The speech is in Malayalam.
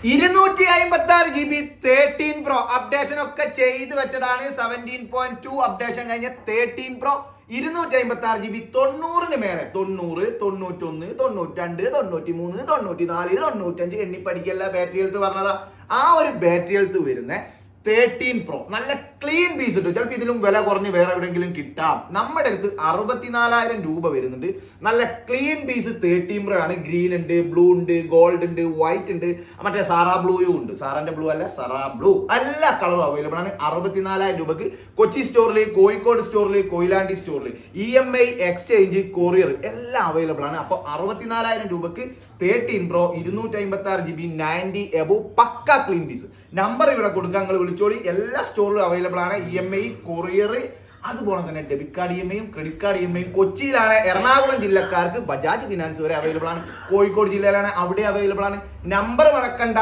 256 GB 13 Pro അപ്ഡേഷൻ ഒക്കെ ചെയ്ത് വെച്ചതാണ്. 17.2 അപ്ഡേഷൻ കഴിഞ്ഞ 13 Pro 256 GB 90 മേലെ 90, 91, 92, 93, 94, 95 എണ്ണി പഠിക്കല്ല ബാറ്ററി ഹെൽത്ത് പറഞ്ഞതാ. ആ ഒരു ബാറ്ററി ഹെൽത്ത് വരുന്ന 13 Pro നല്ല ക്ലീൻ പീസ് കിട്ടും. ചിലപ്പോൾ ഇതിലും വില കുറഞ്ഞ് വേറെ എവിടെയെങ്കിലും കിട്ടാം. നമ്മുടെ അടുത്ത് 64,000 രൂപ വരുന്നുണ്ട്. നല്ല ക്ലീൻ പീസ് 13 Pro ആണ്. ഗ്രീൻ ഉണ്ട്, ബ്ലൂ ഉണ്ട്, ഗോൾഡ് ഉണ്ട്, വൈറ്റ് ഉണ്ട്, മറ്റേ സാറാ ബ്ലൂയും ഉണ്ട്. സാറിന്റെ ബ്ലൂ അല്ല, സറാ ബ്ലൂ. എല്ലാ കളറും അവൈലബിൾ ആണ്. 64,000 രൂപക്ക് കൊച്ചി സ്റ്റോറിൽ, കോഴിക്കോട് സ്റ്റോറിൽ, കൊയിലാണ്ടി സ്റ്റോറിൽ EMI എക്സ്ചേഞ്ച്, കൊറിയർ എല്ലാം അവൈലബിൾ ആണ്. അപ്പോൾ 64,000 രൂപക്ക് 13 Pro 256 GB 90 above pucca clean piece. Number ഇവിടെ കൊടുക്കാൻ നിങ്ങൾ വിളിച്ചോളി. എല്ലാ സ്റ്റോറിലും അവൈലബിൾ ആണ്. EMI, കൊറിയർ, അതുപോലെ തന്നെ debit card EMI, credit card EMI. കൊച്ചിയിലാണ്, എറണാകുളം ജില്ലക്കാർക്ക് ബജാജ് ഫിനാൻസ് വരെ അവൈലബിൾ ആണ്. കോഴിക്കോട് ജില്ലയിലാണ്, അവിടെ അവൈലബിൾ ആണ്. നമ്പർ മറക്കണ്ട.